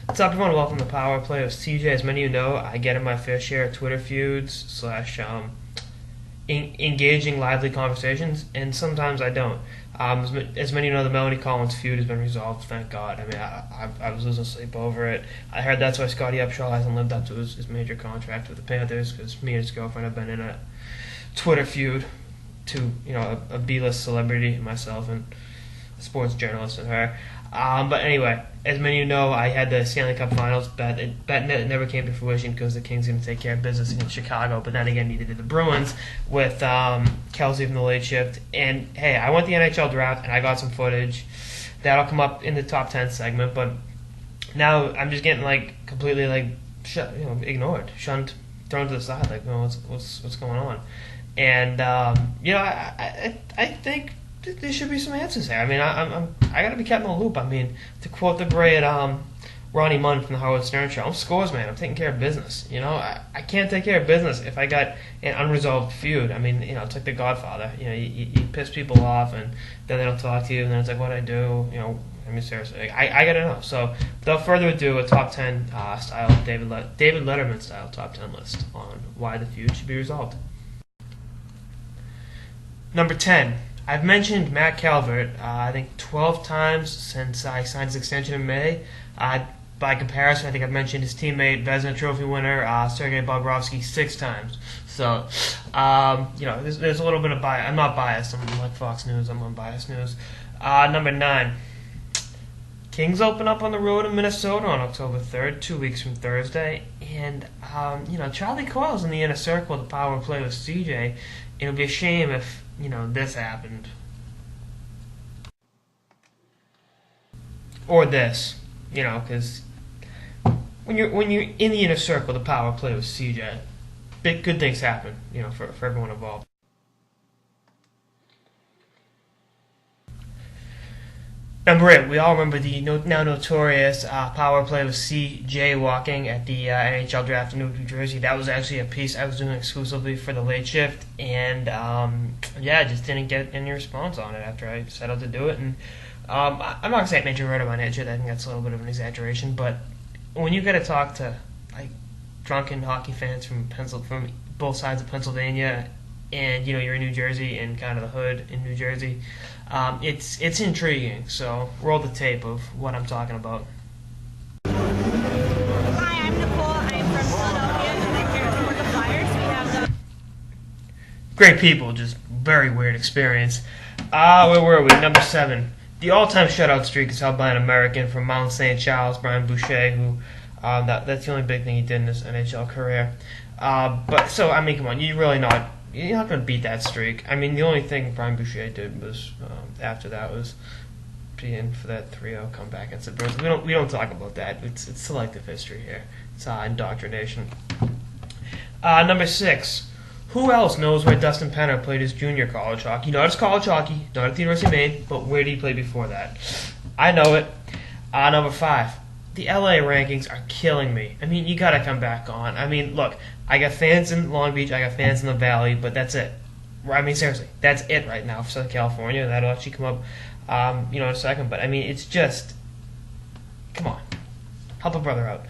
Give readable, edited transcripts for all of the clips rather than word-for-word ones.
What's up, everyone? Welcome to Power Play with CJ. As many of you know, I get in my fair share of Twitter feuds slash engaging lively conversations, and sometimes I don't. As many of you know, the Melanie Collins feud has been resolved, thank God. I mean, I was losing sleep over it. I heard that's why Scotty Upshaw hasn't lived up to his major contract with the Panthers, because me and his girlfriend have been in a Twitter feud to, a B-list celebrity, myself, and a sports journalist and her. But anyway, as many of you know, I had the Stanley Cup Finals bet. Bet never came to fruition because the Kings didn't take care of business against Chicago. But then again, neither did the Bruins with Kelsey from the late shift. And hey, I went the NHL draft and I got some footage that'll come up in the top 10 segment. But now I'm just getting completely ignored, shunned, thrown to the side. What's going on? And I think there should be some answers there. I mean, I got to be kept in the loop. I mean, to quote the great Ronnie Munn from the Howard Stern Show, I'm scores, man. I'm taking care of business. I can't take care of business if I got an unresolved feud. I mean, it's like The Godfather. You piss people off, and then they don't talk to you, and then it's like, what'd I do? I mean, seriously, I got to know. So, without further ado, a top 10 style, David Letterman style top 10 list on why the feud should be resolved. Number 10. I've mentioned Matt Calvert, I think 12 times since I signed his extension in May. By comparison, I think I've mentioned his teammate, Vezina Trophy winner, Sergei Bobrovsky, 6 times. So, there's a little bit of bias. I'm not biased. I'm like Fox News. I'm unbiased news. Number 9. Kings open up on the road in Minnesota on October 3rd, 2 weeks from Thursday. And, Charlie Coyle's in the inner circle of the power play with CJ. It would be a shame if this happened. Or this, because when you're in the inner circle, the power play with CJ, good things happen, for everyone involved. Number 8, we all remember the now notorious power play with CJ walking at the NHL draft in New Jersey. That was actually a piece I was doing exclusively for the late shift, and I just didn't get any response on it after I set out to do it. And I'm not going to say it made you hurt my nature. I think that's a little bit of an exaggeration, but when you got to talk to drunken hockey fans from both sides of Pennsylvania, and you're in New Jersey and kind of the hood in New Jersey, it's intriguing. So roll the tape of what I'm talking about. Hi, I'm Nicole. I'm from Philadelphia, and I'm here to support the Flyers. We have the Great people, just very weird experience. Where were we? Number 7. The all-time shutout streak is held by an American from Mount St. Charles, Brian Boucher, who that's the only big thing he did in his NHL career. Come on, you're not going to beat that streak. I mean, the only thing Brian Boucher did was after that was be in for that 3-0 comeback against the Bruins. We don't talk about that. It's selective history here. It's indoctrination. Number 6. Who else knows where Dustin Penner played his junior college hockey? Not his college hockey, not at the University of Maine, but where did he play before that? I know it. Number 5. The LA rankings are killing me. I mean, you got to come back on. I mean, look, I got fans in Long Beach, I got fans in the Valley, but that's it. I mean, seriously, that's it right now for Southern California. That'll actually come up, in a second. But I mean, it's just, come on, help a brother out.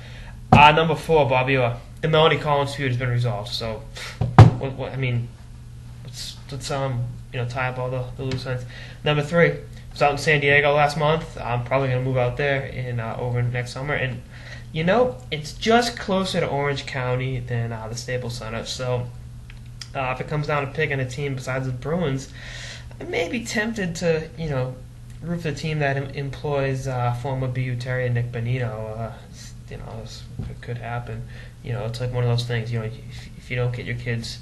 Number 4, Bobby Orr. The Melanie Collins feud has been resolved. So, let's tie up all the loose ends. Number 3. I was out in San Diego last month. I'm probably going to move out there over next summer. And, it's just closer to Orange County than the Staples Center. So if it comes down to picking a team besides the Bruins, I may be tempted to, root for the team that employs former BU Terrier Nick Bonino. It could happen. It's like one of those things, if you don't get your kids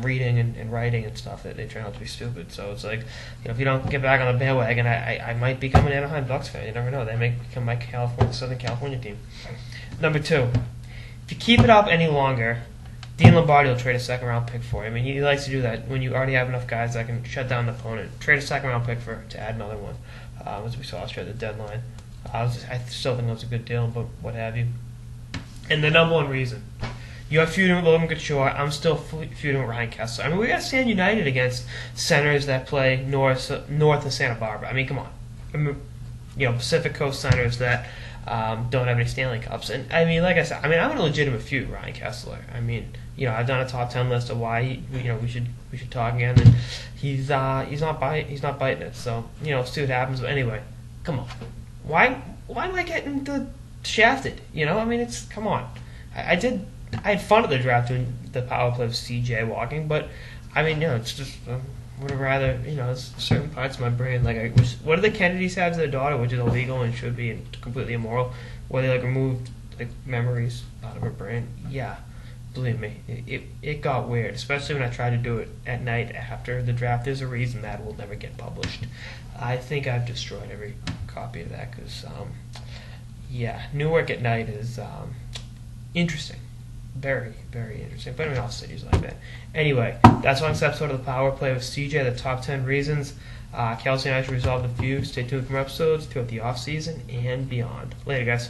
reading and writing and stuff, that they turn out to be stupid. So it's like, if you don't get back on the bandwagon, I might become an Anaheim Ducks fan. You never know. They may become my Southern California team. Number 2, if you keep it up any longer, Dean Lombardi will trade a second-round pick for you. I mean, he likes to do that when you already have enough guys that can shut down the opponent. Trade a second-round pick to add another one, as we saw at the deadline. I still think that was a good deal, but what have you. And the number 1 reason, you're feuding with Logan Couture. I'm still feuding with Ryan Kessler. I mean, we got to stand united against centers that play north of Santa Barbara. I mean, come on. Pacific Coast centers that don't have any Stanley Cups. And I mean, like I said, I mean, I'm in a legitimate feud with Ryan Kessler. I mean, I've done a top 10 list of why we should talk again, and he's not biting it. So see what happens. But anyway, come on, why am I getting shafted? I mean, come on. I had fun at the draft doing the power play of CJ walking, but I mean, it's just would have rather there's certain parts of my brain like what do the Kennedys have to their daughter, which is illegal and should be and completely immoral, where they removed memories out of her brain. Yeah, believe me, it got weird, especially when I tried to do it at night after the draft. There's a reason that will never get published. I think I've destroyed every copy of that because Newark at night is interesting. Very, very interesting. But I mean, all cities like that. Anyway, that's one episode of the Power Play with CJ, the top 10 reasons. Kelsey and I should resolve the feud. Stay tuned for more episodes throughout the off season and beyond. Later, guys.